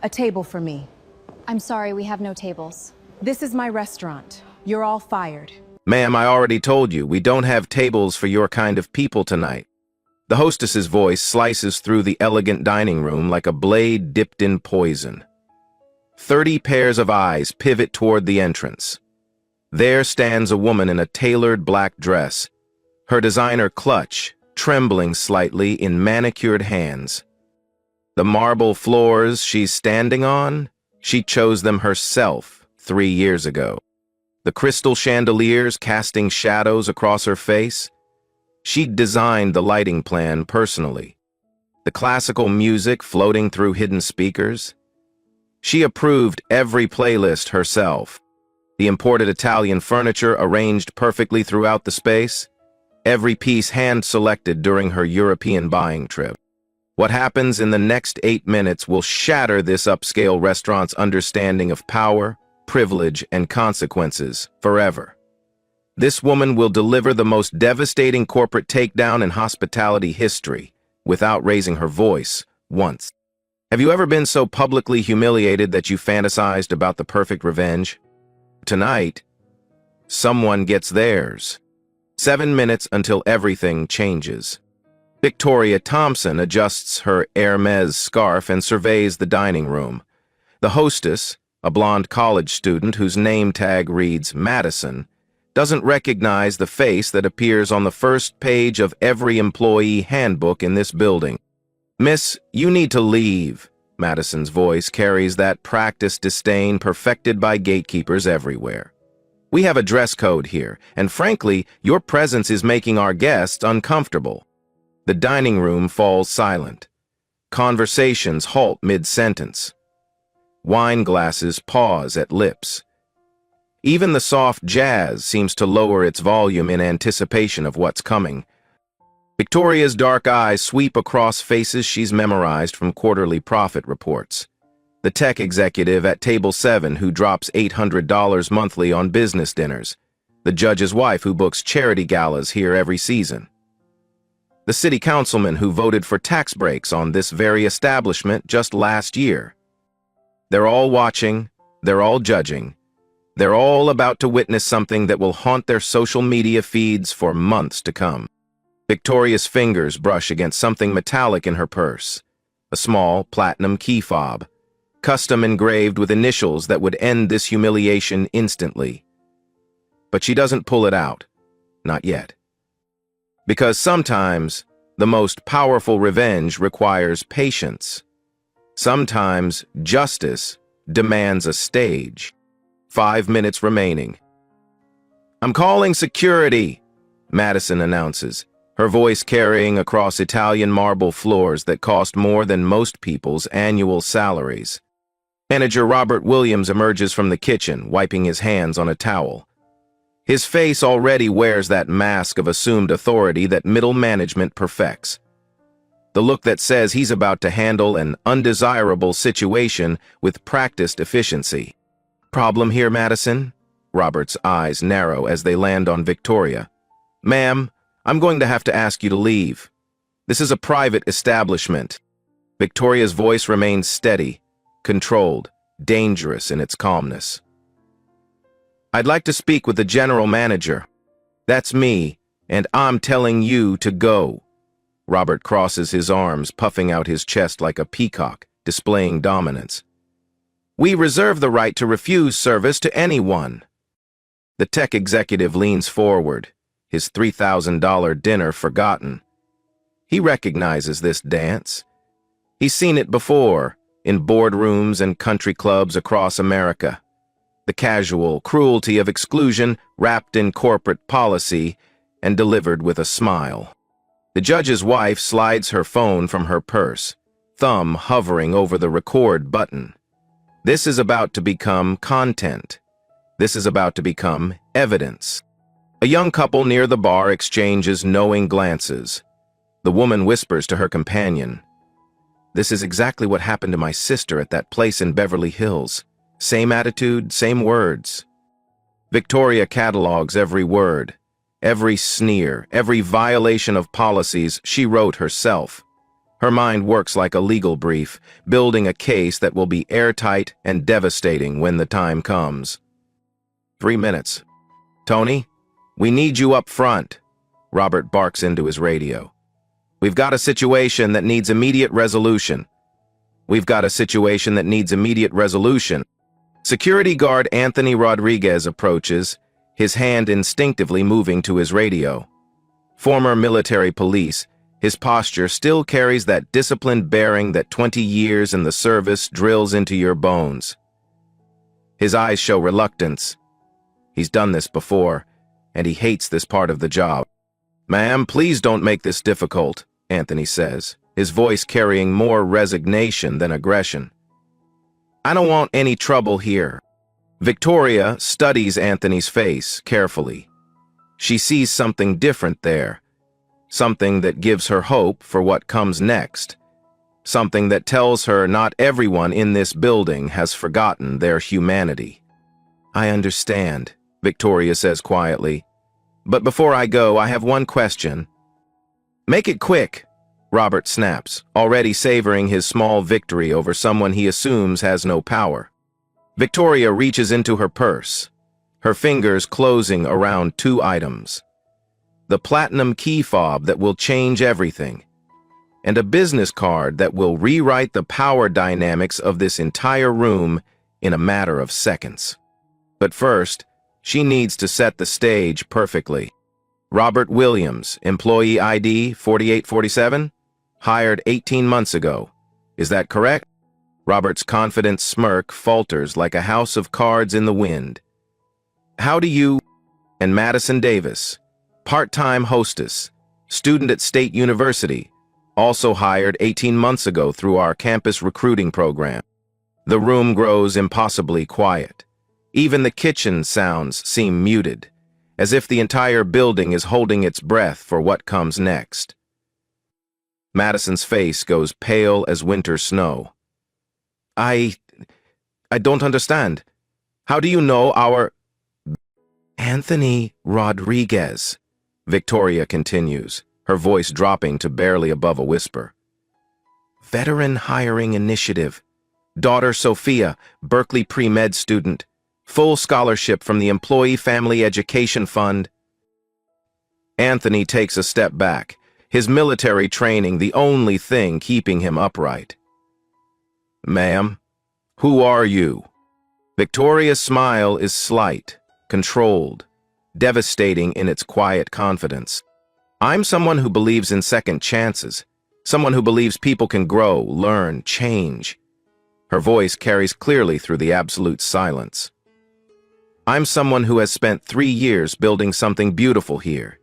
A table for me. I'm sorry, we have no tables. This is my restaurant. You're all fired. Ma'am, I already told you, we don't have tables for your kind of people tonight. The hostess's voice slices through the elegant dining room like a blade dipped in poison. 30 pairs of eyes pivot toward the entrance. There stands a woman in a tailored black dress, her designer clutch trembling slightly in manicured hands. The marble floors she's standing on, she chose them herself 3 years ago. The crystal chandeliers casting shadows across her face, she'd designed the lighting plan personally. The classical music floating through hidden speakers, she approved every playlist herself. The imported Italian furniture arranged perfectly throughout the space, every piece hand-selected during her European buying trip. What happens in the next 8 minutes will shatter this upscale restaurant's understanding of power, privilege, and consequences forever. This woman will deliver the most devastating corporate takedown in hospitality history without raising her voice once. Have you ever been so publicly humiliated that you fantasized about the perfect revenge? Tonight, someone gets theirs. 7 minutes until everything changes. Victoria Thompson adjusts her Hermes scarf and surveys the dining room. The hostess, a blonde college student whose name tag reads Madison, doesn't recognize the face that appears on the first page of every employee handbook in this building. "Miss, you need to leave." Madison's voice carries that practiced disdain perfected by gatekeepers everywhere. "We have a dress code here, and frankly, your presence is making our guests uncomfortable." The dining room falls silent. Conversations halt mid-sentence. Wine glasses pause at lips. Even the soft jazz seems to lower its volume in anticipation of what's coming. Victoria's dark eyes sweep across faces she's memorized from quarterly profit reports. The tech executive at Table 7 who drops $800 monthly on business dinners. The judge's wife who books charity galas here every season. The city councilman who voted for tax breaks on this very establishment just last year. They're all watching, they're all judging. They're all about to witness something that will haunt their social media feeds for months to come. Victoria's fingers brush against something metallic in her purse. A small, platinum key fob, custom engraved with initials that would end this humiliation instantly. But she doesn't pull it out. Not yet. Because sometimes, the most powerful revenge requires patience. Sometimes, justice demands a stage. 5 minutes remaining. "I'm calling security," Madison announces, her voice carrying across Italian marble floors that cost more than most people's annual salaries. Manager Robert Williams emerges from the kitchen, wiping his hands on a towel. His face already wears that mask of assumed authority that middle management perfects. The look that says he's about to handle an undesirable situation with practiced efficiency. "Problem here, Madison?" Robert's eyes narrow as they land on Victoria. "Ma'am, I'm going to have to ask you to leave. This is a private establishment." Victoria's voice remains steady, controlled, dangerous in its calmness. "I'd like to speak with the general manager." "That's me, and I'm telling you to go." Robert crosses his arms, puffing out his chest like a peacock, displaying dominance. "We reserve the right to refuse service to anyone." The tech executive leans forward, his $3,000 dinner forgotten. He recognizes this dance. He's seen it before, in boardrooms and country clubs across America. The casual cruelty of exclusion wrapped in corporate policy and delivered with a smile. The judge's wife slides her phone from her purse, thumb hovering over the record button. This is about to become content. This is about to become evidence. A young couple near the bar exchanges knowing glances. The woman whispers to her companion, "This is exactly what happened to my sister at that place in Beverly Hills. Same attitude, same words." Victoria catalogs every word, every sneer, every violation of policies she wrote herself. Her mind works like a legal brief, building a case that will be airtight and devastating when the time comes. 3 minutes. Tony, we need you up front. Robert barks into his radio. We've got a situation that needs immediate resolution. We've got a situation that needs immediate resolution. Security guard Anthony Rodriguez approaches, his hand instinctively moving to his radio. Former military police, his posture still carries that disciplined bearing that 20 years in the service drills into your bones. His eyes show reluctance. He's done this before, and he hates this part of the job. Ma'am, please don't make this difficult, Anthony says, his voice carrying more resignation than aggression. I don't want any trouble here. Victoria studies Anthony's face carefully. She sees something different there, something that gives her hope for what comes next, something that tells her not everyone in this building has forgotten their humanity. I understand, Victoria says quietly. But before I go, I have one question. Make it quick, Robert snaps, already savoring his small victory over someone he assumes has no power. Victoria reaches into her purse, her fingers closing around 2 items. The platinum key fob that will change everything, and a business card that will rewrite the power dynamics of this entire room in a matter of seconds. But first, she needs to set the stage perfectly. Robert Williams, employee ID 4847, hired 18 months ago. Is that correct? Robert's confident smirk falters like a house of cards in the wind. How do you... And Madison Davis, part-time hostess, student at State University, also hired 18 months ago through our campus recruiting program. The room grows impossibly quiet. Even the kitchen sounds seem muted, as if the entire building is holding its breath for what comes next. Madison's face goes pale as winter snow. I don't understand. How do you know our... Anthony Rodriguez, Victoria continues, her voice dropping to barely above a whisper. Veteran Hiring Initiative. Daughter Sophia, Berkeley pre-med student. Full scholarship from the Employee Family Education Fund. Anthony takes a step back, his military training the only thing keeping him upright. Ma'am, who are you? Victoria's smile is slight, controlled, devastating in its quiet confidence. I'm someone who believes in second chances, someone who believes people can grow, learn, change. Her voice carries clearly through the absolute silence. I'm someone who has spent 3 years building something beautiful here.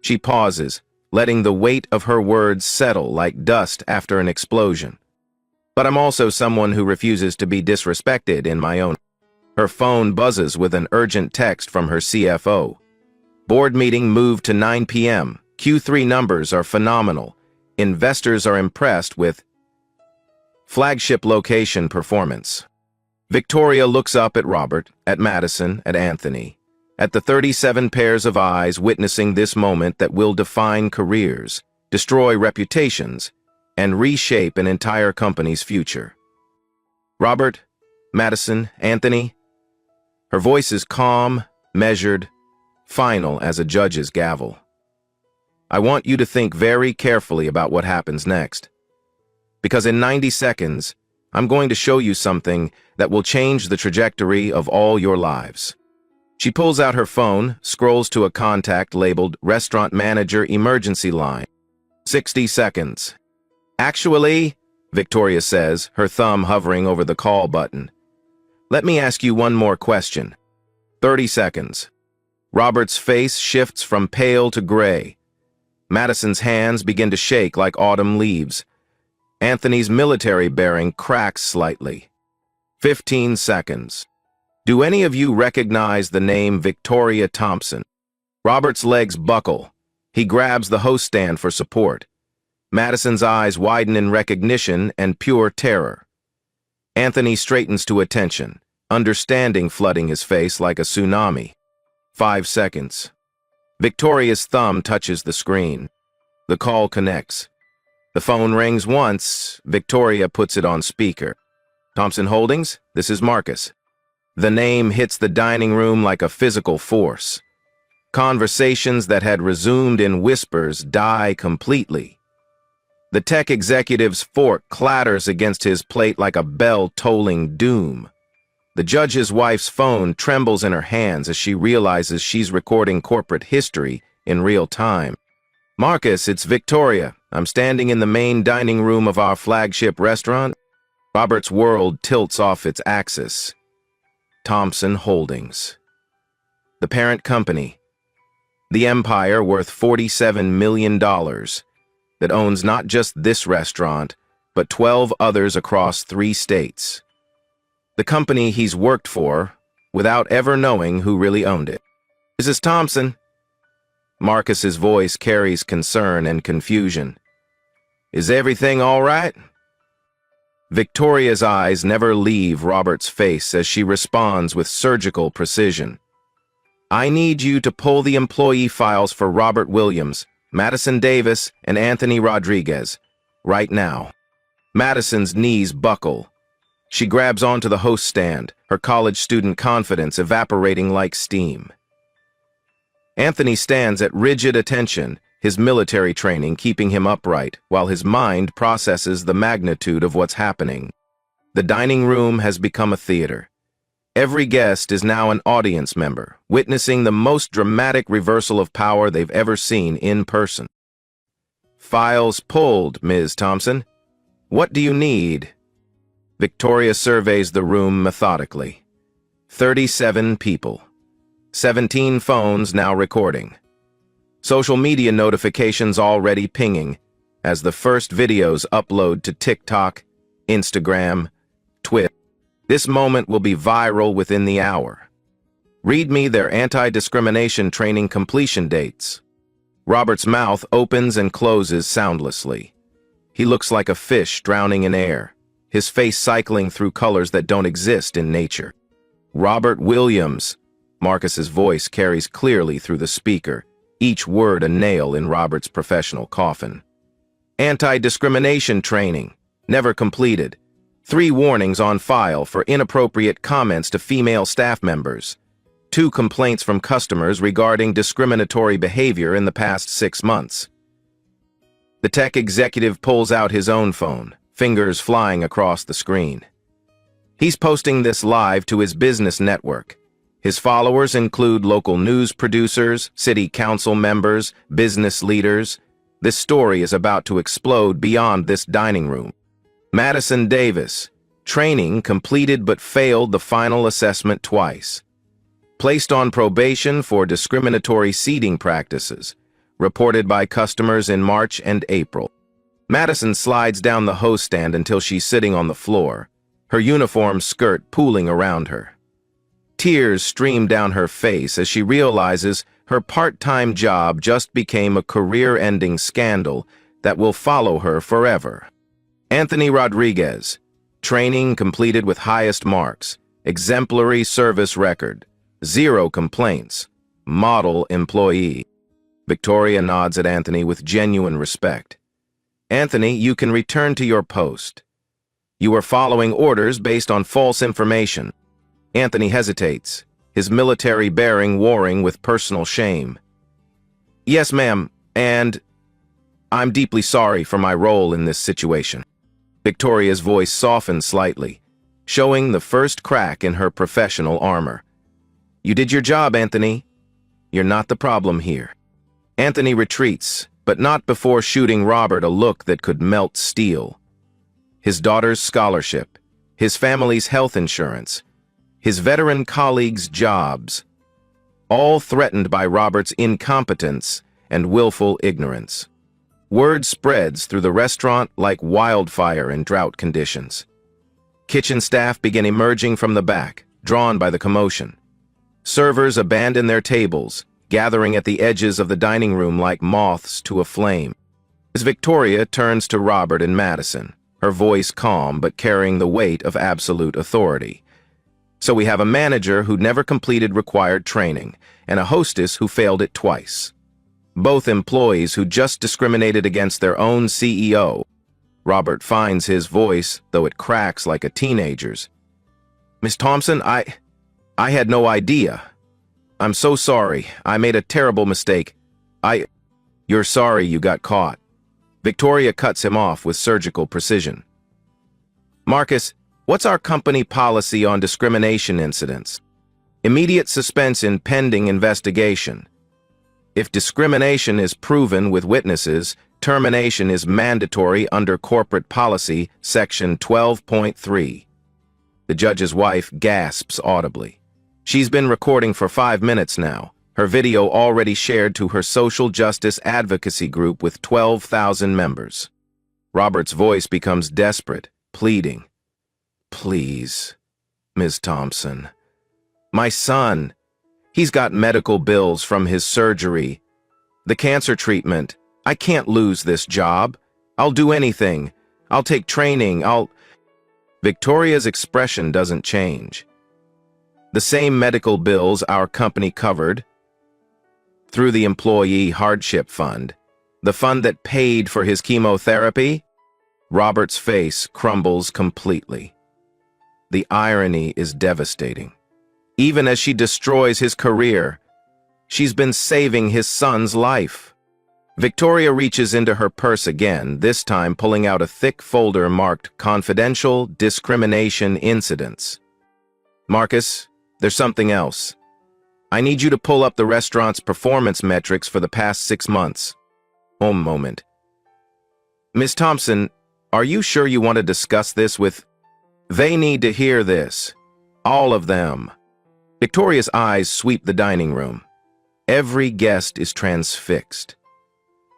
She pauses, letting the weight of her words settle like dust after an explosion. But I'm also someone who refuses to be disrespected in my own. Her phone buzzes with an urgent text from her CFO. Board meeting moved to 9 p.m. Q3 numbers are phenomenal. Investors are impressed with flagship location performance. Victoria looks up at Robert, at Madison, at Anthony, at the 37 pairs of eyes witnessing this moment that will define careers, destroy reputations, and reshape an entire company's future. Robert, Madison, Anthony. Her voice is calm, measured, final as a judge's gavel. I want you to think very carefully about what happens next. Because in 90 seconds, I'm going to show you something that will change the trajectory of all your lives. She pulls out her phone, scrolls to a contact labeled Restaurant Manager Emergency Line. 60 seconds. Actually, Victoria says, her thumb hovering over the call button. Let me ask you one more question. 30 seconds. Robert's face shifts from pale to gray. Madison's hands begin to shake like autumn leaves. Anthony's military bearing cracks slightly. 15 seconds. Do any of you recognize the name Victoria Thompson? Robert's legs buckle. He grabs the host stand for support. Madison's eyes widen in recognition and pure terror. Anthony straightens to attention, understanding flooding his face like a tsunami. 5 seconds. Victoria's thumb touches the screen. The call connects. The phone rings once. Victoria puts it on speaker. Thompson Holdings, this is Marcus. The name hits the dining room like a physical force. Conversations that had resumed in whispers die completely. The tech executive's fork clatters against his plate like a bell tolling doom. The judge's wife's phone trembles in her hands as she realizes she's recording corporate history in real time. Marcus, it's Victoria. I'm standing in the main dining room of our flagship restaurant. Robert's world tilts off its axis. Thompson Holdings. The parent company. The empire worth $47 million that owns not just this restaurant, but 12 others across 3 states. The company he's worked for without ever knowing who really owned it. Mrs. Thompson. Marcus's voice carries concern and confusion. Is everything all right? Victoria's eyes never leave Robert's face as she responds with surgical precision. I need you to pull the employee files for Robert Williams, Madison Davis, and Anthony Rodriguez, right now. Madison's knees buckle. She grabs onto the host stand, her college student confidence evaporating like steam. Anthony stands at rigid attention, his military training keeping him upright, while his mind processes the magnitude of what's happening. The dining room has become a theater. Every guest is now an audience member, witnessing the most dramatic reversal of power they've ever seen in person. Files pulled, Ms. Thompson. What do you need? Victoria surveys the room methodically. 37 people. 17 phones now recording. Social media notifications already pinging as the first videos upload to TikTok, Instagram, Twitter. This moment will be viral within the hour. Read me their anti-discrimination training completion dates. Robert's mouth opens and closes soundlessly. He looks like a fish drowning in air, his face cycling through colors that don't exist in nature. Robert Williams. Marcus's voice carries clearly through the speaker, each word a nail in Robert's professional coffin. Anti-discrimination training, never completed. 3 warnings on file for inappropriate comments to female staff members. 2 complaints from customers regarding discriminatory behavior in the past 6 months. The tech executive pulls out his own phone, fingers flying across the screen. He's posting this live to his business network. His followers include local news producers, city council members, business leaders. This story is about to explode beyond this dining room. Madison Davis. Training completed but failed the final assessment twice. Placed on probation for discriminatory seating practices. Reported by customers in March and April. Madison slides down the host stand until she's sitting on the floor, her uniform skirt pooling around her. Tears stream down her face as she realizes her part-time job just became a career-ending scandal that will follow her forever. Anthony Rodriguez. Training completed with highest marks. Exemplary service record. 0 complaints. Model employee. Victoria nods at Anthony with genuine respect. Anthony, you can return to your post. You are following orders based on false information. Anthony hesitates, his military bearing warring with personal shame. Yes, ma'am, and I'm deeply sorry for my role in this situation. Victoria's voice softens slightly, showing the first crack in her professional armor. You did your job, Anthony. You're not the problem here. Anthony retreats, but not before shooting Robert a look that could melt steel. His daughter's scholarship, his family's health insurance, his veteran colleagues' jobs, all threatened by Robert's incompetence and willful ignorance. Word spreads through the restaurant like wildfire in drought conditions. Kitchen staff begin emerging from the back, drawn by the commotion. Servers abandon their tables, gathering at the edges of the dining room like moths to a flame. As Victoria turns to Robert and Madison, her voice calm but carrying the weight of absolute authority. So we have a manager who never completed required training, and a hostess who failed it twice. both employees who just discriminated against their own CEO. Robert finds his voice, though it cracks like a teenager's. Miss Thompson, I had no idea. I'm so sorry. I made a terrible mistake. You're sorry you got caught. Victoria cuts him off with surgical precision. Marcus, what's our company policy on discrimination incidents? Immediate suspense in pending investigation. If discrimination is proven with witnesses, termination is mandatory under corporate policy, section 12.3. The judge's wife gasps audibly. She's been recording for 5 minutes now, her video already shared to her social justice advocacy group with 12,000 members. Robert's voice becomes desperate, pleading. Please, Ms. Thompson. My son. He's got medical bills from his surgery. The cancer treatment. I can't lose this job. I'll do anything. I'll take training. Victoria's expression doesn't change. The same medical bills our company covered through the Employee Hardship Fund, the fund that paid for his chemotherapy. Robert's face crumbles completely. The irony is devastating. Even as she destroys his career, she's been saving his son's life. Victoria reaches into her purse again, this time pulling out a thick folder marked Confidential Discrimination Incidents. Marcus, there's something else. I need you to pull up the restaurant's performance metrics for the past 6 months. One moment. Miss Thompson, are you sure you want to discuss this with... They need to hear this. All of them. Victoria's eyes sweep the dining room. Every guest is transfixed.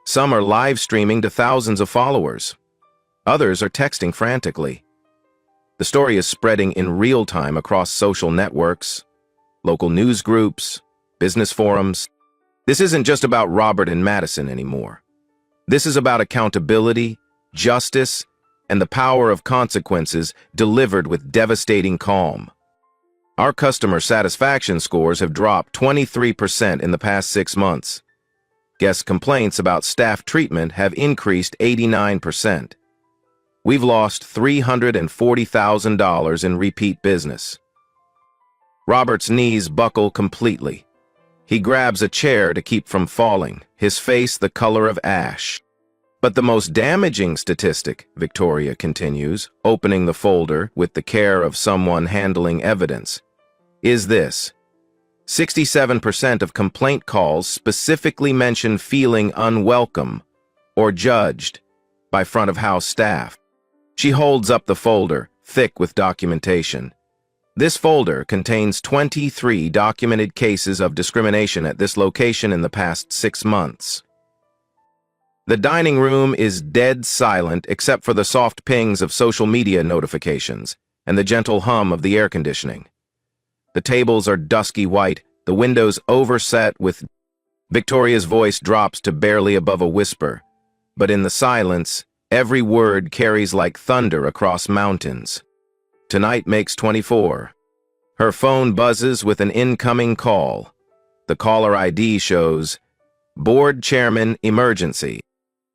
Some are live streaming to thousands of followers. Others are texting frantically. The story is spreading in real time across social networks, local news groups, business forums. This isn't just about Robert and Madison anymore. This is about accountability, justice, and the power of consequences delivered with devastating calm. Our customer satisfaction scores have dropped 23% in the past 6 months. Guest complaints about staff treatment have increased 89%. We've lost $340,000 in repeat business. Robert's knees buckle completely. He grabs a chair to keep from falling, his face the color of ash. But the most damaging statistic, Victoria continues, opening the folder with the care of someone handling evidence, is this. 67% of complaint calls specifically mention feeling unwelcome or judged by front-of-house staff. She holds up the folder, thick with documentation. This folder contains 23 documented cases of discrimination at this location in the past 6 months. The dining room is dead silent except for the soft pings of social media notifications and the gentle hum of the air conditioning. The tables are dusky white, the windows overset with... Victoria's voice drops to barely above a whisper, but in the silence, every word carries like thunder across mountains. Tonight makes 24. Her phone buzzes with an incoming call. The caller ID shows, Board Chairman Emergency.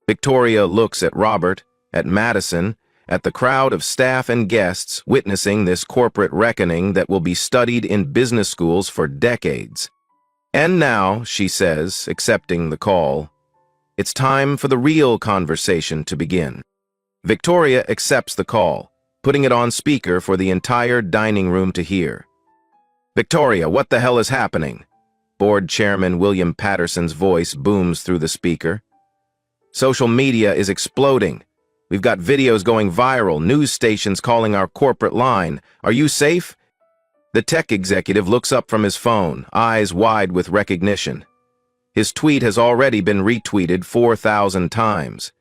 Victoria looks at Robert, at Madison, at the crowd of staff and guests witnessing this corporate reckoning that will be studied in business schools for decades. And now, she says, accepting the call, it's time for the real conversation to begin. Victoria accepts the call, putting it on speaker for the entire dining room to hear. Victoria, what the hell is happening? Board Chairman William Patterson's voice booms through the speaker. Social media is exploding. We've got videos going viral, news stations calling our corporate line. Are you safe? The tech executive looks up from his phone, eyes wide with recognition. His tweet has already been retweeted 4,000 times.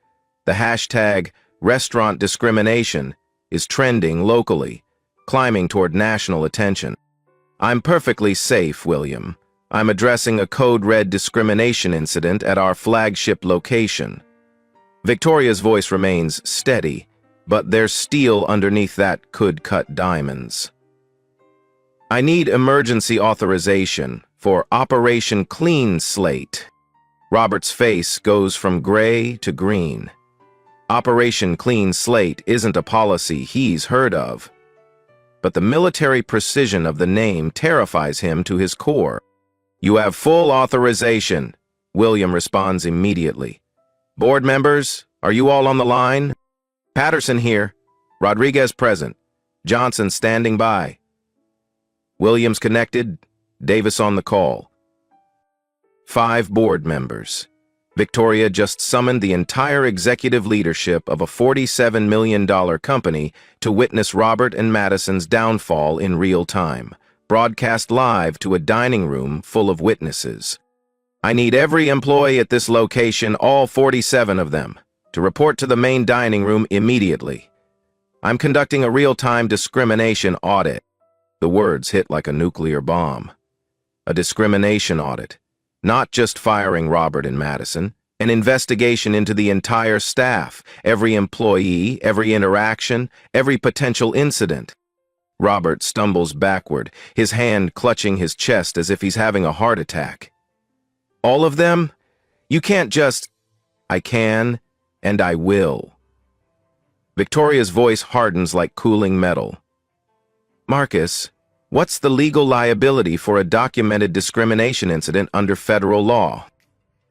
The hashtag restaurant discrimination is trending locally, climbing toward national attention. I'm perfectly safe, William. I'm addressing a code red discrimination incident at our flagship location. Victoria's voice remains steady, but there's steel underneath that could cut diamonds. I need emergency authorization for Operation Clean Slate. Robert's face goes from gray to green. Operation Clean Slate isn't a policy he's heard of. But the military precision of the name terrifies him to his core. "You have full authorization," William responds immediately. "Board members, are you all on the line?" "Patterson here. Rodriguez present. Johnson standing by." Williams connected, Davis on the call. 5 board members. Victoria just summoned the entire executive leadership of a $47 million company to witness Robert and Madison's downfall in real time, broadcast live to a dining room full of witnesses. "I need every employee at this location, all 47 of them, to report to the main dining room immediately. I'm conducting a real-time discrimination audit." The words hit like a nuclear bomb. A discrimination audit. Not just firing Robert and Madison, an investigation into the entire staff, every employee, every interaction, every potential incident. Robert stumbles backward, his hand clutching his chest as if he's having a heart attack. "All of them? You can't just—" "I can, and I will." Victoria's voice hardens like cooling metal. "Marcus, what's the legal liability for a documented discrimination incident under federal law?"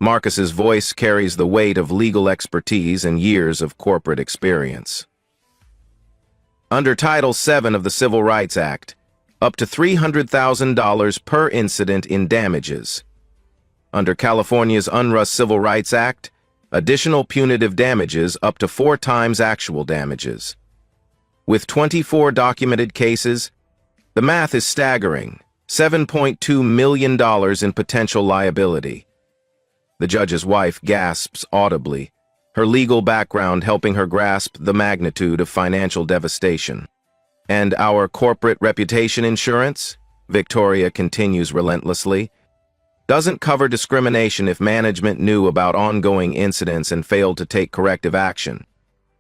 Marcus's voice carries the weight of legal expertise and years of corporate experience. "Under Title VII of the Civil Rights Act, up to $300,000 per incident in damages. Under California's Unruh Civil Rights Act, additional punitive damages up to 4 times actual damages. With 24 documented cases, the math is staggering, $7.2 million in potential liability." The judge's wife gasps audibly, her legal background helping her grasp the magnitude of financial devastation. "And our corporate reputation insurance," Victoria continues relentlessly, "doesn't cover discrimination if management knew about ongoing incidents and failed to take corrective action."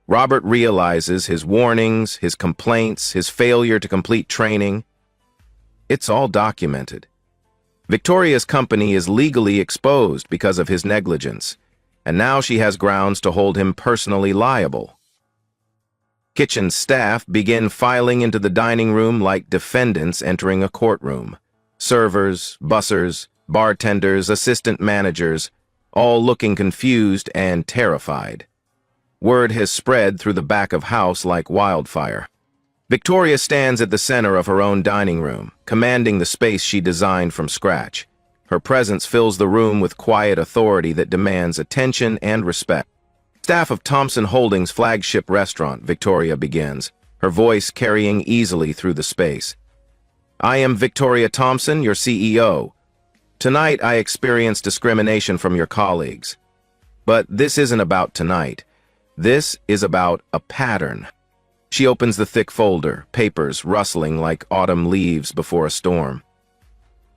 Robert realizes his warnings, his complaints, his failure to complete training. It's all documented. Victoria's company is legally exposed because of his negligence, and now she has grounds to hold him personally liable. Kitchen staff begin filing into the dining room like defendants entering a courtroom. Servers, bussers, bartenders, assistant managers, all looking confused and terrified. Word has spread through the back of house like wildfire. Victoria stands at the center of her own dining room, commanding the space she designed from scratch. Her presence fills the room with quiet authority that demands attention and respect. "Staff of Thompson Holdings flagship restaurant," Victoria begins, her voice carrying easily through the space. "I am Victoria Thompson, your CEO. Tonight I experienced discrimination from your colleagues. But this isn't about tonight. This is about a pattern." She opens the thick folder, papers rustling like autumn leaves before a storm.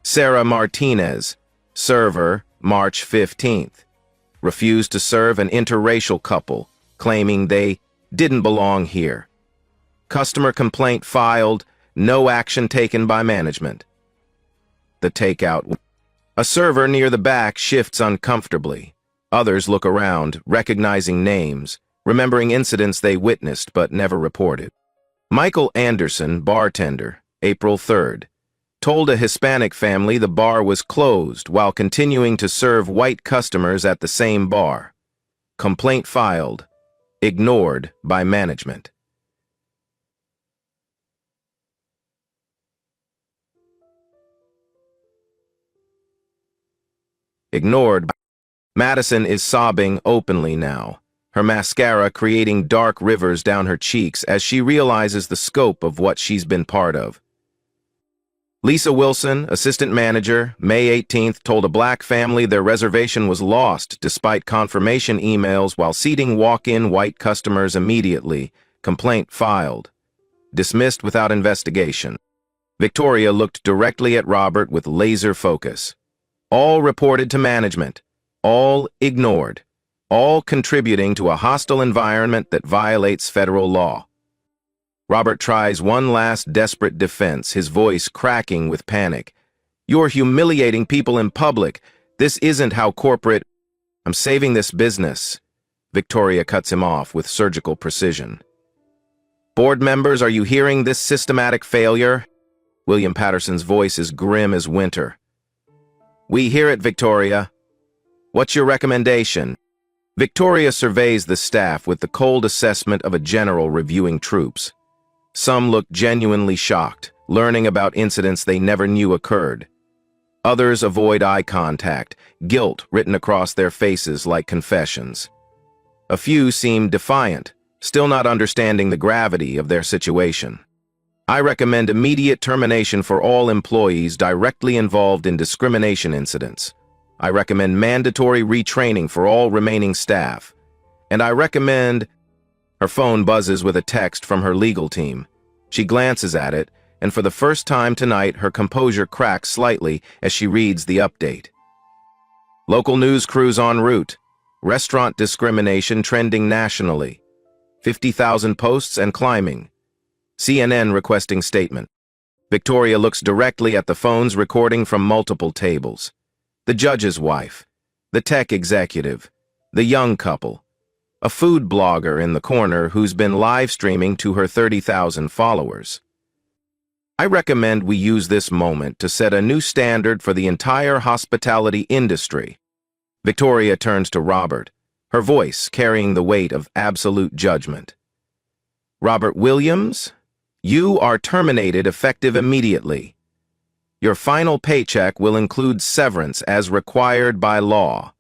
"Sarah Martinez, server, March 15th. Refused to serve an interracial couple, claiming they didn't belong here. Customer complaint filed, no action taken by management." The takeout. A server near the back shifts uncomfortably. Others look around, recognizing names, remembering incidents they witnessed but never reported. Michael Anderson, bartender, April 3rd, told a Hispanic family the bar was closed while continuing to serve white customers at the same bar. Complaint filed, ignored by management. Ignored. Madison is sobbing openly now, her mascara creating dark rivers down her cheeks as she realizes the scope of what she's been part of. Lisa Wilson, assistant manager, May 18th, told a black family their reservation was lost despite confirmation emails while seating walk-in white customers immediately. Complaint filed. Dismissed without investigation. Victoria looked directly at Robert with laser focus. All reported to management. All ignored. All contributing to a hostile environment that violates federal law. Robert tries one last desperate defense, his voice cracking with panic. "You're humiliating people in public. This isn't how corporate—" I'm saving this business. Victoria cuts him off with surgical precision. Board members, are you hearing this systematic failure? William Patterson's voice is grim as winter. We hear it, Victoria. What's your recommendation? Victoria surveys the staff with the cold assessment of a general reviewing troops. Some look genuinely shocked, learning about incidents they never knew occurred. Others avoid eye contact, guilt written across their faces like confessions. A few seem defiant, still not understanding the gravity of their situation. I recommend immediate termination for all employees directly involved in discrimination incidents. I recommend mandatory retraining for all remaining staff. And I recommend... Her phone buzzes with a text from her legal team. She glances at it, and for the first time tonight, her composure cracks slightly as she reads the update. Local news crews en route. Restaurant discrimination trending nationally. 50,000 posts and climbing. CNN requesting statement. Victoria looks directly at the phones recording from multiple tables. The judge's wife, the tech executive, the young couple, a food blogger in the corner who's been live streaming to her 30,000 followers. I recommend we use this moment to set a new standard for the entire hospitality industry. Victoria turns to Robert, her voice carrying the weight of absolute judgment. Robert Williams, you are terminated effective immediately. Your final paycheck will include severance as required by law.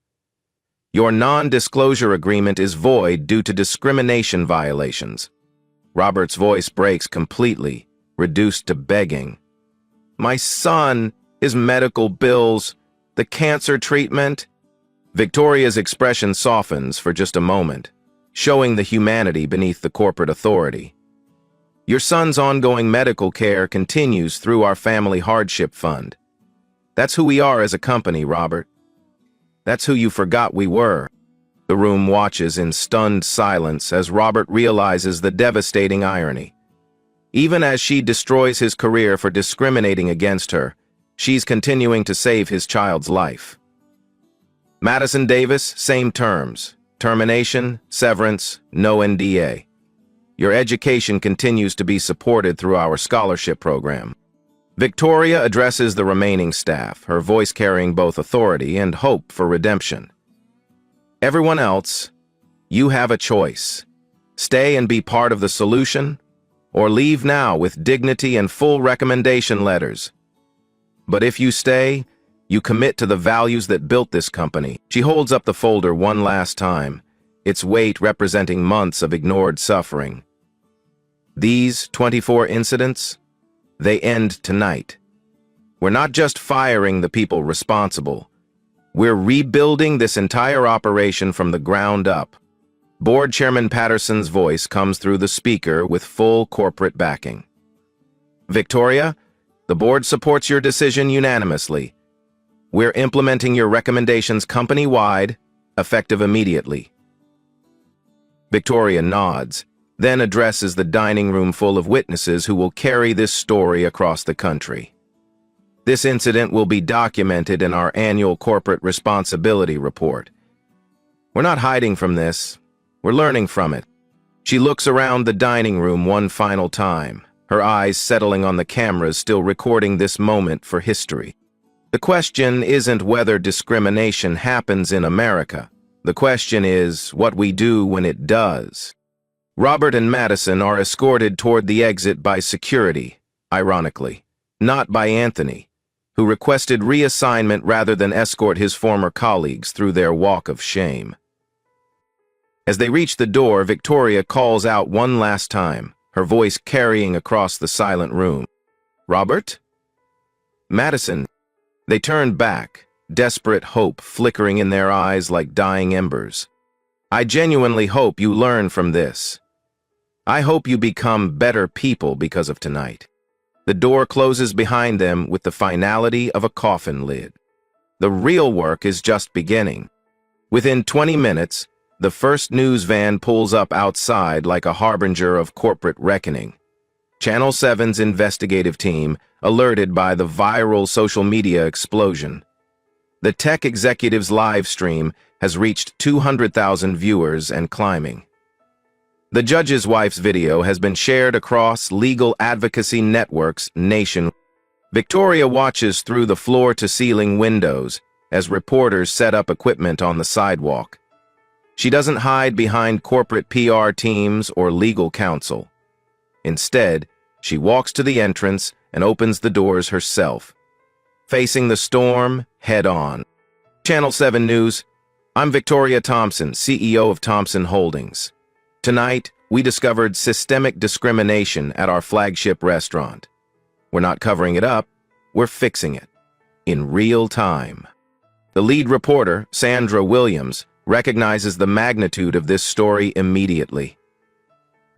Your non-disclosure agreement is void due to discrimination violations. Robert's voice breaks completely, reduced to begging. My son, his medical bills, the cancer treatment. Victoria's expression softens for just a moment, showing the humanity beneath the corporate authority. Your son's ongoing medical care continues through our family hardship fund. That's who we are as a company, Robert. That's who you forgot we were. The room watches in stunned silence as Robert realizes the devastating irony. Even as she destroys his career for discriminating against her, she's continuing to save his child's life. Madison Davis, same terms. Termination, severance, no NDA. Your education continues to be supported through our scholarship program. Victoria addresses the remaining staff, her voice carrying both authority and hope for redemption. Everyone else, you have a choice. Stay and be part of the solution, or leave now with dignity and full recommendation letters. But if you stay, you commit to the values that built this company. She holds up the folder one last time, its weight representing months of ignored suffering. These 24 incidents, they end tonight. We're not just firing the people responsible. We're rebuilding this entire operation from the ground up. Board Chairman Patterson's voice comes through the speaker with full corporate backing. Victoria, the board supports your decision unanimously. We're implementing your recommendations company-wide, effective immediately. Victoria nods, then addresses the dining room full of witnesses who will carry this story across the country. This incident will be documented in our annual corporate responsibility report. We're not hiding from this. We're learning from it. She looks around the dining room one final time, her eyes settling on the cameras still recording this moment for history. The question isn't whether discrimination happens in America. The question is what we do when it does. Robert and Madison are escorted toward the exit by security, ironically, not by Anthony, who requested reassignment rather than escort his former colleagues through their walk of shame. As they reach the door, Victoria calls out one last time, her voice carrying across the silent room. Robert? Madison. They turned back, desperate hope flickering in their eyes like dying embers. I genuinely hope you learn from this. I hope you become better people because of tonight. The door closes behind them with the finality of a coffin lid. The real work is just beginning. Within 20 minutes, the first news van pulls up outside like a harbinger of corporate reckoning. Channel 7's investigative team, alerted by the viral social media explosion. The tech executive's live stream, has reached 200,000 viewers and climbing. The judge's wife's video has been shared across legal advocacy networks nationwide. Victoria watches through the floor-to-ceiling windows as reporters set up equipment on the sidewalk. She doesn't hide behind corporate PR teams or legal counsel. Instead, she walks to the entrance and opens the doors herself, facing the storm head-on. Channel 7 News, I'm Victoria Thompson, CEO of Thompson Holdings. Tonight, we discovered systemic discrimination at our flagship restaurant. We're not covering it up, we're fixing it. In real time. The lead reporter, Sandra Williams, recognizes the magnitude of this story immediately.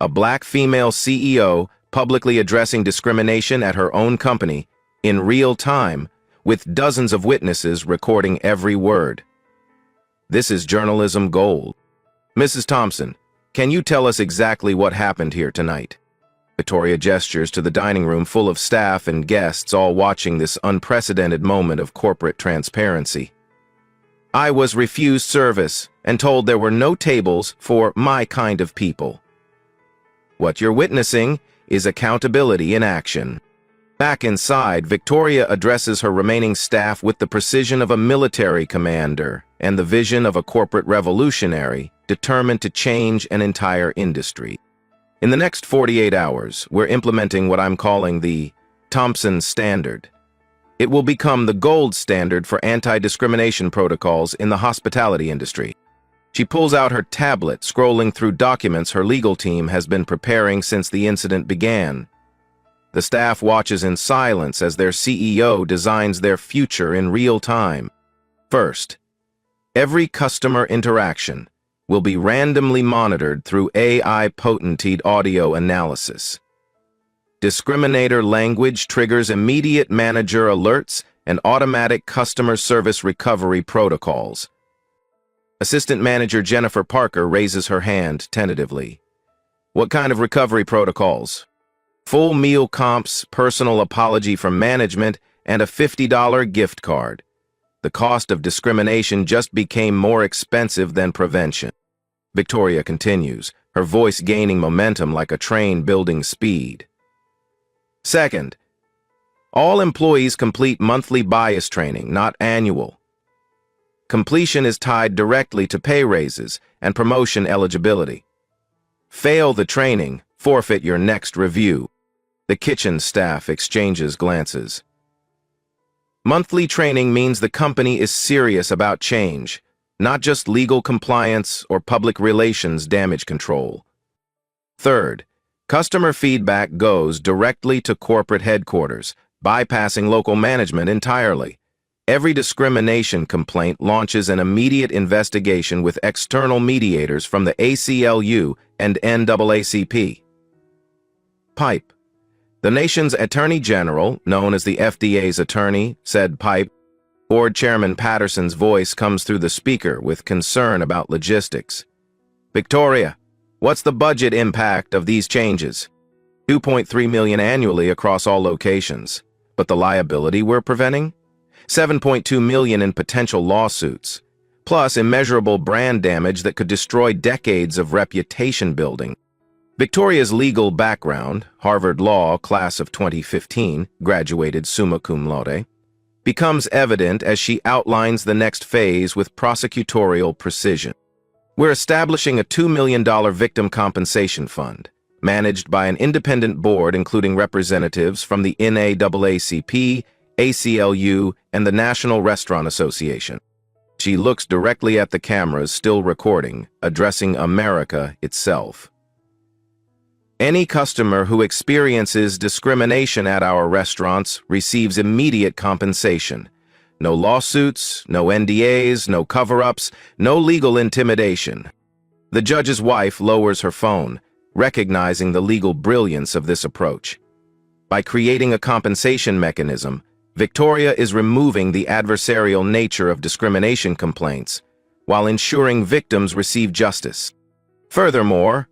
A black female CEO publicly addressing discrimination at her own company in real time, with dozens of witnesses recording every word. This is journalism gold. Mrs. Thompson, can you tell us exactly what happened here tonight? Victoria gestures to the dining room full of staff and guests all watching this unprecedented moment of corporate transparency. I was refused service and told there were no tables for my kind of people. What you're witnessing is accountability in action. Back inside, Victoria addresses her remaining staff with the precision of a military commander and the vision of a corporate revolutionary determined to change an entire industry. In the next 48 hours, we're implementing what I'm calling the Thompson Standard. It will become the gold standard for anti-discrimination protocols in the hospitality industry. She pulls out her tablet, scrolling through documents her legal team has been preparing since the incident began. The staff watches in silence as their CEO designs their future in real time. First, every customer interaction will be randomly monitored through AI-potented audio analysis. Discriminator language triggers immediate manager alerts and automatic customer service recovery protocols. Assistant Manager Jennifer Parker raises her hand tentatively. What kind of recovery protocols? Full meal comps, personal apology from management, and a $50 gift card. The cost of discrimination just became more expensive than prevention. Victoria continues, her voice gaining momentum like a train building speed. Second, all employees complete monthly bias training, not annual. Completion is tied directly to pay raises and promotion eligibility. Fail the training, forfeit your next review. The kitchen staff exchanges glances. Monthly training means the company is serious about change, not just legal compliance or public relations damage control. Third, customer feedback goes directly to corporate headquarters, bypassing local management entirely. Every discrimination complaint launches an immediate investigation with external mediators from the ACLU and NAACP. Pipe. The nation's Attorney General, known as the FDA's attorney, said Pipe. Board Chairman Patterson's voice comes through the speaker with concern about logistics. Victoria, what's the budget impact of these changes? $2.3 million annually across all locations. But the liability we're preventing? $7.2 million in potential lawsuits, plus immeasurable brand damage that could destroy decades of reputation building. Victoria's legal background, Harvard Law, class of 2015, graduated summa cum laude, becomes evident as she outlines the next phase with prosecutorial precision. We're establishing a $2 million victim compensation fund, managed by an independent board including representatives from the NAACP, ACLU, and the National Restaurant Association. She looks directly at the cameras still recording, addressing America itself. Any customer who experiences discrimination at our restaurants receives immediate compensation. No lawsuits, no NDAs, no cover-ups, no legal intimidation. The judge's wife lowers her phone, recognizing the legal brilliance of this approach. By creating a compensation mechanism, Victoria is removing the adversarial nature of discrimination complaints while ensuring victims receive justice. Furthermore,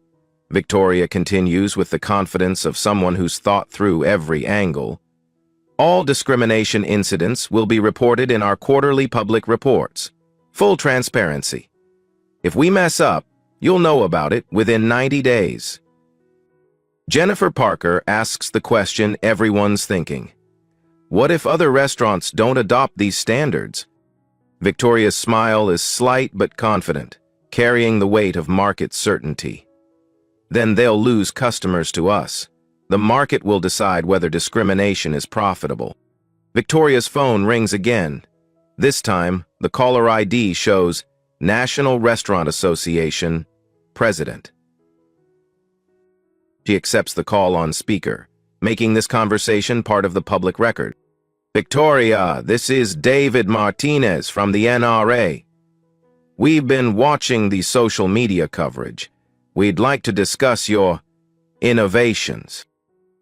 Victoria continues with the confidence of someone who's thought through every angle, all discrimination incidents will be reported in our quarterly public reports, Full transparency. If we mess up, you'll know about it within 90 days. Jennifer Parker asks the question everyone's thinking. What if other restaurants don't adopt these standards? Victoria's smile is slight but confident, carrying the weight of market certainty. Then they'll lose customers to us. The market will decide whether discrimination is profitable. Victoria's phone rings again. This time, the caller ID shows National Restaurant Association, President. She accepts the call on speaker, making this conversation part of the public record. Victoria, this is David Martinez from the NRA. We've been watching the social media coverage. We'd like to discuss your innovations.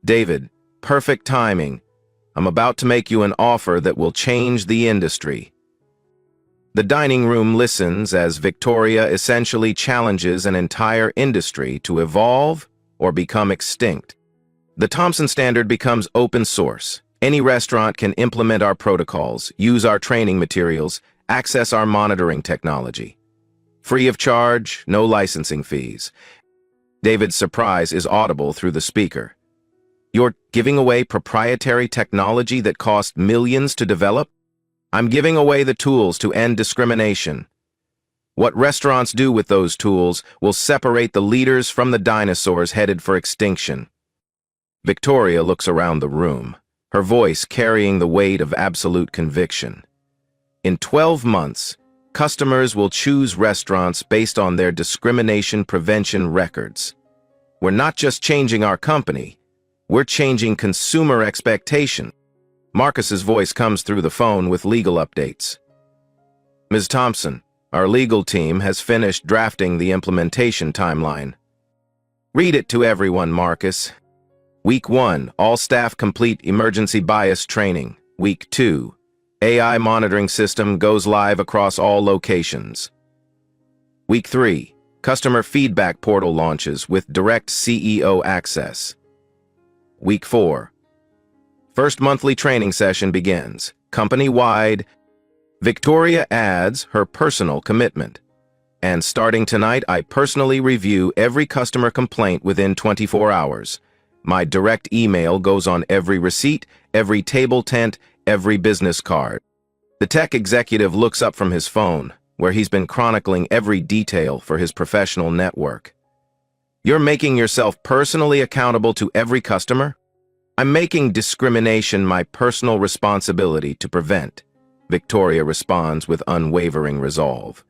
David, perfect timing. I'm about to make you an offer that will change the industry. The dining room listens as Victoria essentially challenges an entire industry to evolve or become extinct. The Thompson Standard becomes open source. Any restaurant can implement our protocols, use our training materials, access our monitoring technology. Free of charge, no licensing fees. David's surprise is audible through the speaker. You're giving away proprietary technology that cost millions to develop? I'm giving away the tools to end discrimination. What restaurants do with those tools will separate the leaders from the dinosaurs headed for extinction. Victoria looks around the room, her voice carrying the weight of absolute conviction. In 12 months, customers will choose restaurants based on their discrimination prevention records. We're not just changing our company, we're changing consumer expectation. Marcus's voice comes through the phone with legal updates. Ms. Thompson, our legal team has finished drafting the implementation timeline. Read it to everyone, Marcus. Week 1, all staff complete emergency bias training. Week 2, AI monitoring system goes live across all locations. Week 3, customer feedback portal launches with direct CEO access. Week 4, first monthly training session begins, company-wide. Victoria adds her personal commitment. And starting tonight, I personally review every customer complaint within 24 hours. My direct email goes on every receipt, every table tent, every business card. The tech executive looks up from his phone, where he's been chronicling every detail for his professional network. You're making yourself personally accountable to every customer? I'm making discrimination my personal responsibility to prevent, Victoria responds with unwavering resolve.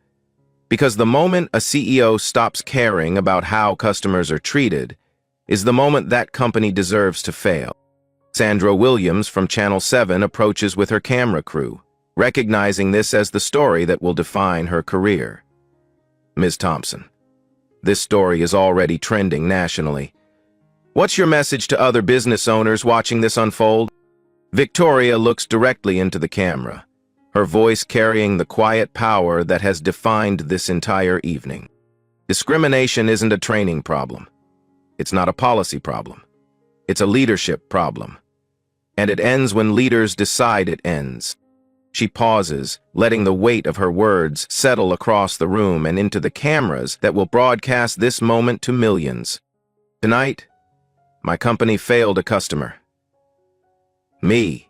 Because the moment a CEO stops caring about how customers are treated is the moment that company deserves to fail. Sandra Williams from Channel 7 approaches with her camera crew, recognizing this as the story that will define her career. Ms. Thompson, this story is already trending nationally. What's your message to other business owners watching this unfold? Victoria looks directly into the camera, her voice carrying the quiet power that has defined this entire evening. Discrimination isn't a training problem. It's not a policy problem. It's a leadership problem. And it ends when leaders decide it ends. She pauses, letting the weight of her words settle across the room and into the cameras that will broadcast this moment to millions. Tonight, my company failed a customer. Me.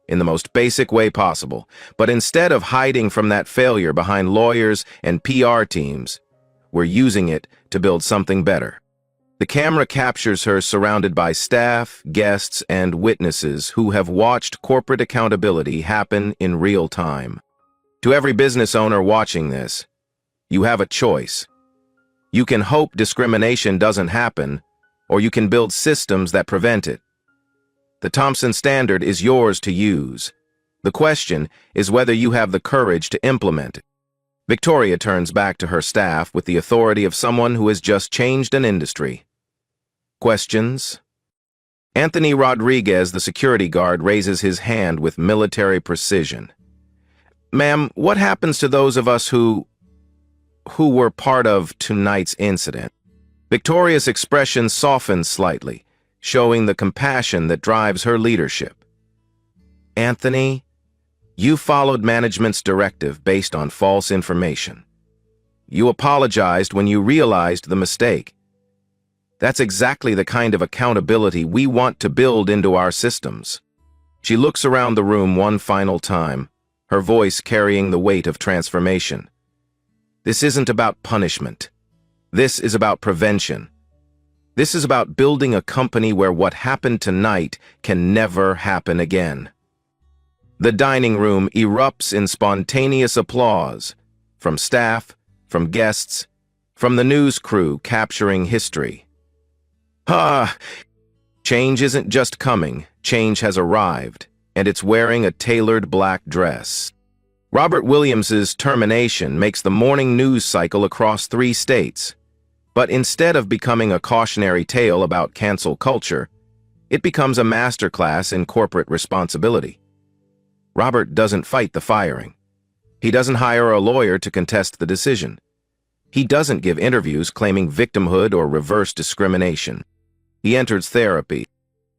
In the most basic way possible. But instead of hiding from that failure behind lawyers and PR teams, we're using it to build something better. The camera captures her surrounded by staff, guests, and witnesses who have watched corporate accountability happen in real time. To every business owner watching this, you have a choice. You can hope discrimination doesn't happen, or you can build systems that prevent it. The Thompson Standard is yours to use. The question is whether you have the courage to implement it. Victoria turns back to her staff with the authority of someone who has just changed an industry. Questions? Anthony Rodriguez, the security guard, raises his hand with military precision. Ma'am, what happens to those of us who were part of tonight's incident? Victoria's expression softens slightly, showing the compassion that drives her leadership. Anthony, You followed management's directive based on false information. You apologized when you realized the mistake. That's exactly the kind of accountability we want to build into our systems. She looks around the room one final time, her voice carrying the weight of transformation. This isn't about punishment. This is about prevention. This is about building a company where what happened tonight can never happen again. The dining room erupts in spontaneous applause, from staff, from guests, from the news crew capturing history. Change isn't just coming, change has arrived, and it's wearing a tailored black dress. Robert Williams's termination makes the morning news cycle across 3 states. But instead of becoming a cautionary tale about cancel culture, it becomes a masterclass in corporate responsibility. Robert doesn't fight the firing. He doesn't hire a lawyer to contest the decision. He doesn't give interviews claiming victimhood or reverse discrimination. He enters therapy.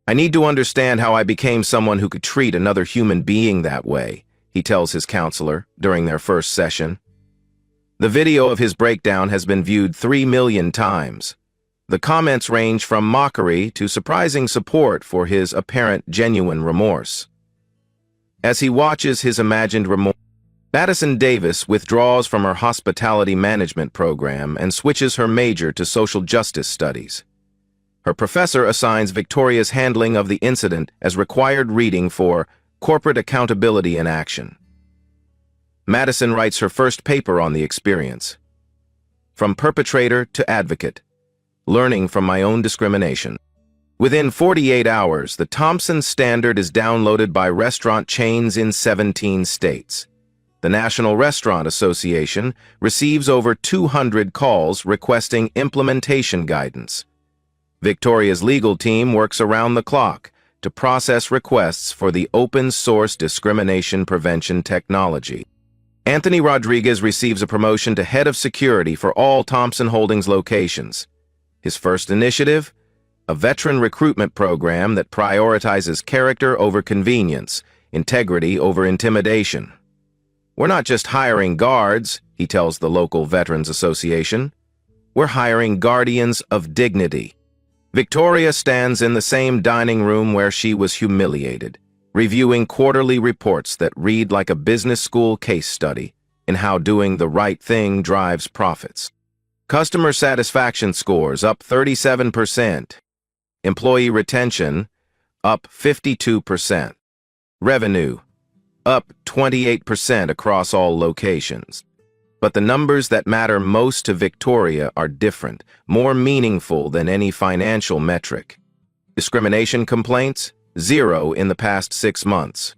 I need to understand how I became someone who could treat another human being that way, he tells his counselor during their first session. The video of his breakdown has been viewed 3 million times. The comments range from mockery to surprising support for his apparent genuine remorse. As he watches his imagined remorse, Madison Davis withdraws from her hospitality management program and switches her major to social justice studies. Her professor assigns Victoria's handling of the incident as required reading for Corporate Accountability in Action. Madison writes her first paper on the experience. From perpetrator to advocate, learning from my own discrimination. Within 48 hours, the Thompson Standard is downloaded by restaurant chains in 17 states. The National Restaurant Association receives over 200 calls requesting implementation guidance. Victoria's legal team works around the clock to process requests for the open-source discrimination prevention technology. Anthony Rodriguez receives a promotion to head of security for all Thompson Holdings locations. His first initiative? A veteran recruitment program that prioritizes character over convenience, integrity over intimidation. We're not just hiring guards, he tells the local Veterans Association. We're hiring guardians of dignity. Victoria stands in the same dining room where she was humiliated, reviewing quarterly reports that read like a business school case study in how doing the right thing drives profits. Customer satisfaction scores up 37%. Employee retention up 52%. Revenue up 28% across all locations. But the numbers that matter most to Victoria are different, more meaningful than any financial metric. Discrimination complaints? 0 in the past 6 months.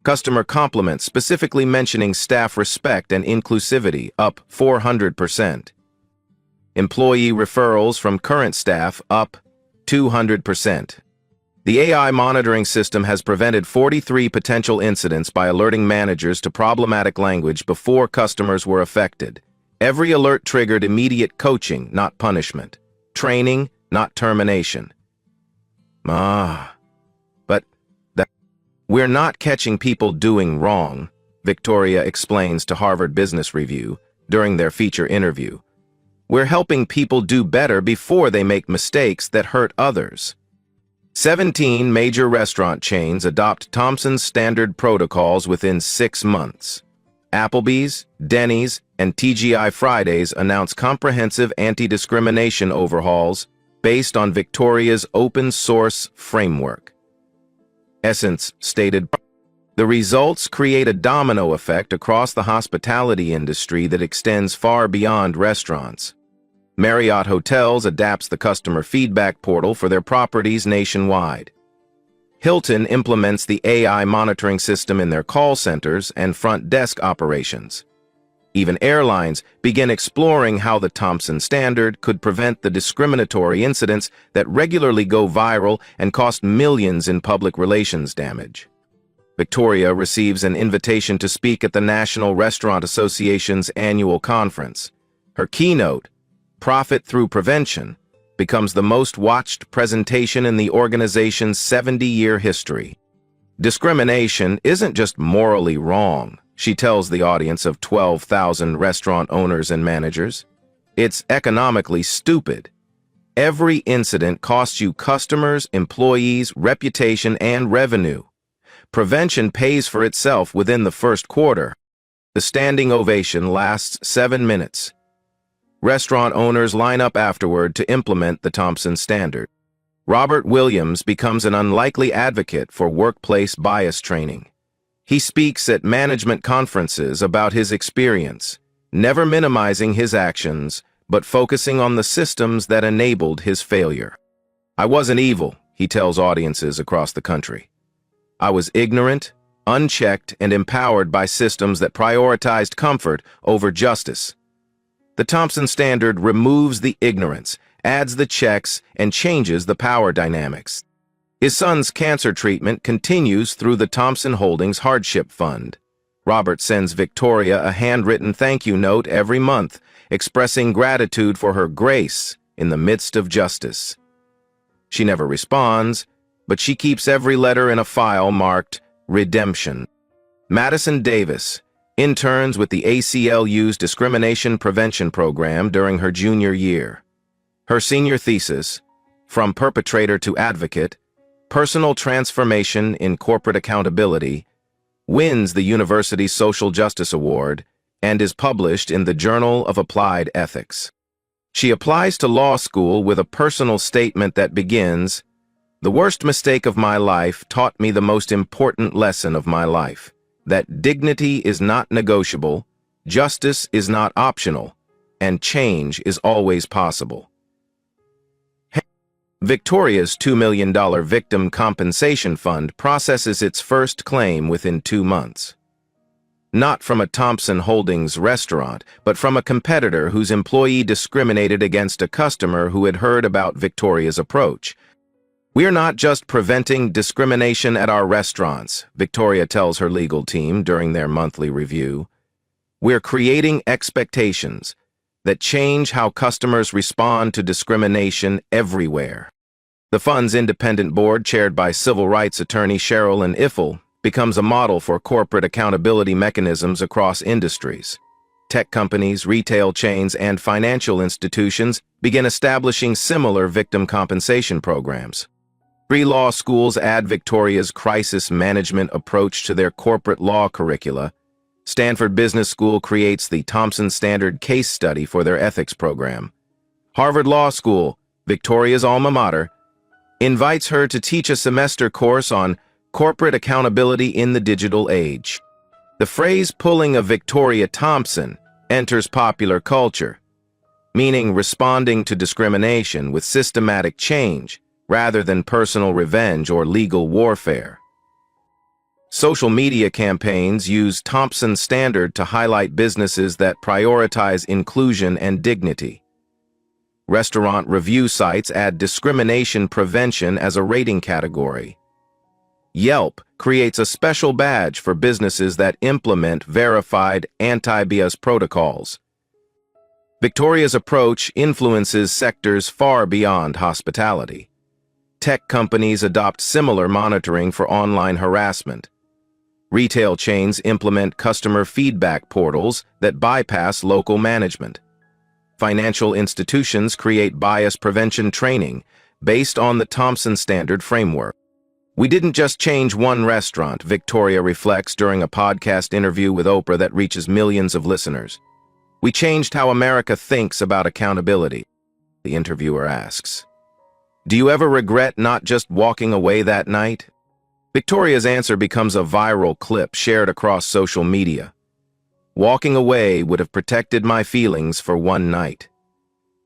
Customer compliments specifically mentioning staff respect and inclusivity up 400%. Employee referrals from current staff up 200%. The AI monitoring system has prevented 43 potential incidents by alerting managers to problematic language before customers were affected. Every alert triggered immediate coaching, not punishment. Training, not termination. We're not catching people doing wrong, Victoria explains to Harvard Business Review during their feature interview. We're helping people do better before they make mistakes that hurt others. 17 major restaurant chains adopt Thompson's standard protocols within 6 months. Applebee's, Denny's, and TGI Fridays announce comprehensive anti-discrimination overhauls based on Victoria's open-source framework. Essence stated, the results create a domino effect across the hospitality industry that extends far beyond restaurants. Marriott Hotels adapts the customer feedback portal for their properties nationwide. Hilton implements the AI monitoring system in their call centers and front desk operations. Even airlines begin exploring how the Thompson Standard could prevent the discriminatory incidents that regularly go viral and cost millions in public relations damage. Victoria receives an invitation to speak at the National Restaurant Association's annual conference. Her keynote, Profit Through Prevention, becomes the most watched presentation in the organization's 70-year history. Discrimination isn't just morally wrong, she tells the audience of 12,000 restaurant owners and managers. It's economically stupid. Every incident costs you customers, employees, reputation, and revenue. Prevention pays for itself within the first quarter. The standing ovation lasts 7 minutes. Restaurant owners line up afterward to implement the Thompson Standard. Robert Williams becomes an unlikely advocate for workplace bias training. He speaks at management conferences about his experience, never minimizing his actions, but focusing on the systems that enabled his failure. I wasn't evil, he tells audiences across the country. I was ignorant, unchecked, and empowered by systems that prioritized comfort over justice. The Thompson Standard removes the ignorance, adds the checks, and changes the power dynamics. His son's cancer treatment continues through the Thompson Holdings Hardship Fund. Robert sends Victoria a handwritten thank you note every month, expressing gratitude for her grace in the midst of justice. She never responds, but she keeps every letter in a file marked Redemption. Madison Davis interns with the ACLU's Discrimination Prevention Program during her junior year. Her senior thesis, From Perpetrator to Advocate, Personal Transformation in Corporate Accountability, wins the university's Social Justice Award and is published in the Journal of Applied Ethics. She applies to law school with a personal statement that begins, "The worst mistake of my life taught me the most important lesson of my life, that dignity is not negotiable, justice is not optional, and change is always possible." Victoria's $2 million Victim Compensation Fund processes its first claim within 2 months. Not from a Thompson Holdings restaurant, but from a competitor whose employee discriminated against a customer who had heard about Victoria's approach. "We're not just preventing discrimination at our restaurants," Victoria tells her legal team during their monthly review. "We're creating expectations that change how customers respond to discrimination everywhere." The fund's independent board, chaired by civil rights attorney Sherilyn Ifill, becomes a model for corporate accountability mechanisms across industries. Tech companies, retail chains, and financial institutions begin establishing similar victim compensation programs. 3 law schools add Victoria's crisis management approach to their corporate law curricula. Stanford Business School creates the Thompson Standard case study for their ethics program. Harvard Law School, Victoria's alma mater, invites her to teach a semester course on corporate accountability in the digital age. The phrase "pulling a Victoria Thompson" enters popular culture, meaning responding to discrimination with systematic change rather than personal revenge or legal warfare. Social media campaigns use Thompson Standard to highlight businesses that prioritize inclusion and dignity. Restaurant review sites add discrimination prevention as a rating category. Yelp creates a special badge for businesses that implement verified anti-bias protocols. Victoria's approach influences sectors far beyond hospitality. Tech companies adopt similar monitoring for online harassment. Retail chains implement customer feedback portals that bypass local management. Financial institutions create bias prevention training based on the Thompson Standard framework. "We didn't just change one restaurant," Victoria reflects during a podcast interview with Oprah that reaches millions of listeners. "We changed how America thinks about accountability," the interviewer asks. "Do you ever regret not just walking away that night?" Victoria's answer becomes a viral clip shared across social media. "Walking away would have protected my feelings for one night.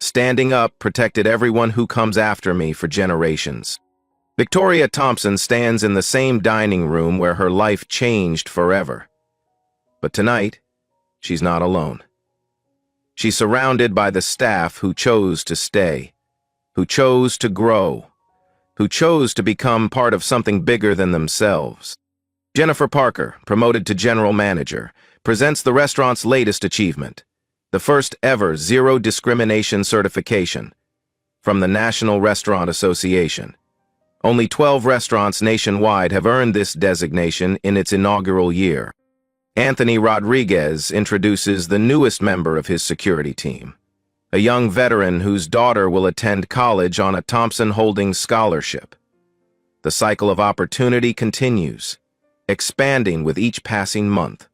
Standing up protected everyone who comes after me for generations." Victoria Thompson stands in the same dining room where her life changed forever. But tonight, she's not alone. She's surrounded by the staff who chose to stay, who chose to grow, who chose to become part of something bigger than themselves. Jennifer Parker, promoted to general manager, presents the restaurant's latest achievement, the first ever zero discrimination certification from the National Restaurant Association. Only 12 restaurants nationwide have earned this designation in its inaugural year. Anthony Rodriguez introduces the newest member of his security team, a young veteran whose daughter will attend college on a Thompson Holdings scholarship. The cycle of opportunity continues, expanding with each passing month.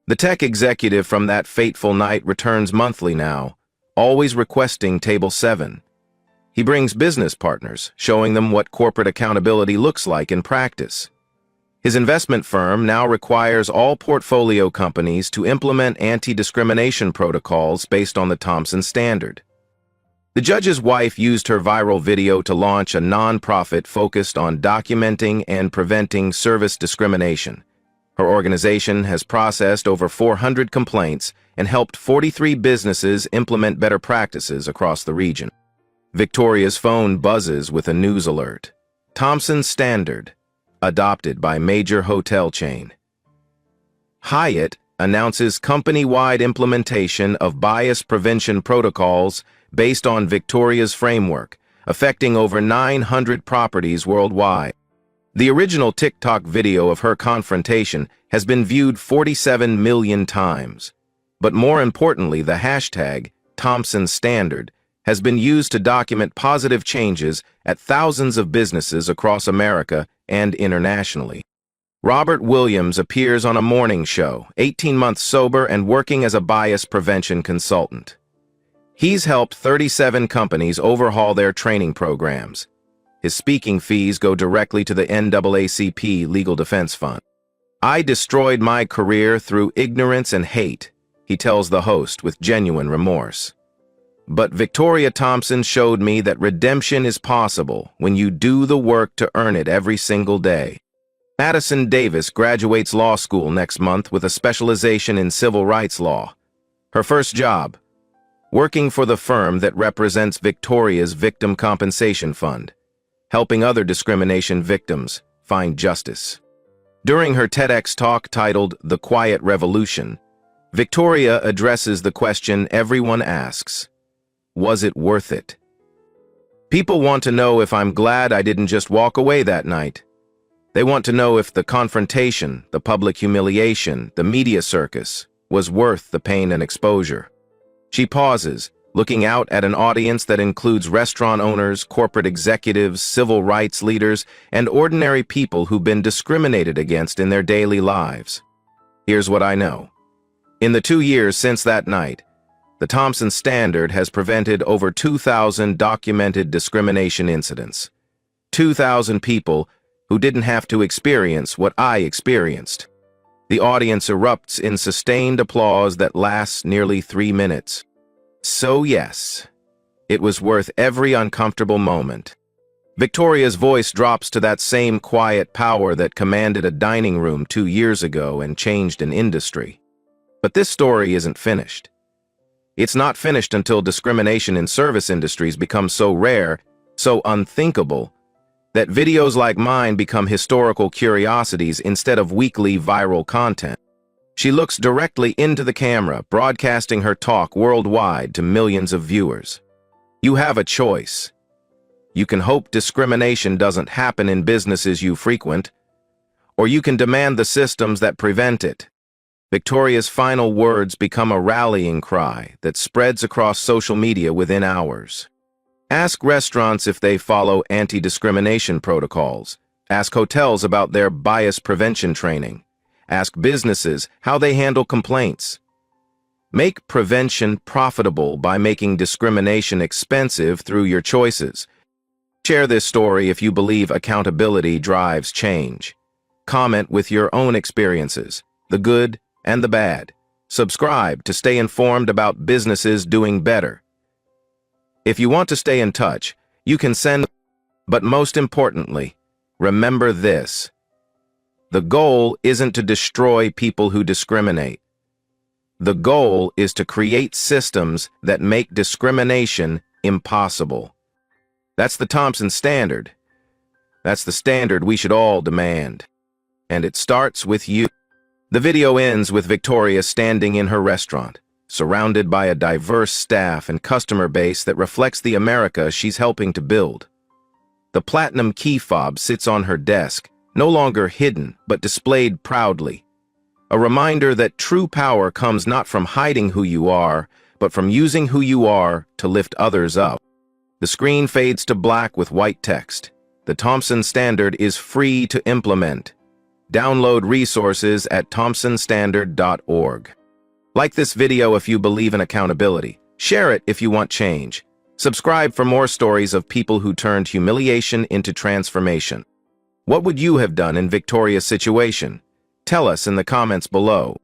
The tech executive from that fateful night returns monthly now, always requesting Table 7. He brings business partners, showing them what corporate accountability looks like in practice. His investment firm now requires all portfolio companies to implement anti-discrimination protocols based on the Thompson Standard. The judge's wife used her viral video to launch a nonprofit focused on documenting and preventing service discrimination. Her organization has processed over 400 complaints and helped 43 businesses implement better practices across the region. Victoria's phone buzzes with a news alert. Thompson Standard, adopted by major hotel chain. Hyatt announces company-wide implementation of bias prevention protocols based on Victoria's framework, affecting over 900 properties worldwide. The original TikTok video of her confrontation has been viewed 47 million times. But more importantly, the hashtag Thompson Standard has been used to document positive changes at thousands of businesses across America and internationally. Robert Williams appears on a morning show, 18 months sober and working as a bias prevention consultant. He's helped 37 companies overhaul their training programs. His speaking fees go directly to the NAACP Legal Defense Fund. "I destroyed my career through ignorance and hate," he tells the host with genuine remorse. "But Victoria Thompson showed me that redemption is possible when you do the work to earn it every single day." Madison Davis graduates law school next month with a specialization in civil rights law. Her first job, working for the firm that represents Victoria's Victim Compensation Fund, helping other discrimination victims find justice. During her TEDx talk titled The Quiet Revolution, Victoria addresses the question everyone asks: was it worth it? People want to know if I'm glad I didn't just walk away that night. They want to know if the confrontation, the public humiliation, the media circus was worth the pain and exposure. She pauses, looking out at an audience that includes restaurant owners, corporate executives, civil rights leaders, and ordinary people who've been discriminated against in their daily lives. Here's what I know. In the 2 years since that night, the Thompson Standard has prevented over 2,000 documented discrimination incidents. 2,000 people who didn't have to experience what I experienced. The audience erupts in sustained applause that lasts nearly 3 minutes. So yes, it was worth every uncomfortable moment. Victoria's voice drops to that same quiet power that commanded a dining room 2 years ago and changed an industry. But this story isn't finished. It's not finished until discrimination in service industries becomes so rare, so unthinkable, that videos like mine become historical curiosities instead of weekly viral content. She looks directly into the camera, broadcasting her talk worldwide to millions of viewers. You have a choice. You can hope discrimination doesn't happen in businesses you frequent, or you can demand the systems that prevent it. Victoria's final words become a rallying cry that spreads across social media within hours. Ask restaurants if they follow anti-discrimination protocols. Ask hotels about their bias prevention training. Ask businesses how they handle complaints. Make prevention profitable by making discrimination expensive through your choices. Share this story if you believe accountability drives change. Comment with your own experiences, the good and the bad. Subscribe to stay informed about businesses doing better. If you want to stay in touch, you can send, but most importantly, remember this. The goal isn't to destroy people who discriminate. The goal is to create systems that make discrimination impossible. That's the Thompson Standard. That's the standard we should all demand. And it starts with you. The video ends with Victoria standing in her restaurant, surrounded by a diverse staff and customer base that reflects the America she's helping to build. The platinum key fob sits on her desk, no longer hidden, but displayed proudly. A reminder that true power comes not from hiding who you are, but from using who you are to lift others up. The screen fades to black with white text. The Thompson Standard is free to implement. Download resources at thompsonstandard.org. Like this video if you believe in accountability. Share it if you want change. Subscribe for more stories of people who turned humiliation into transformation. What would you have done in Victoria's situation? Tell us in the comments below.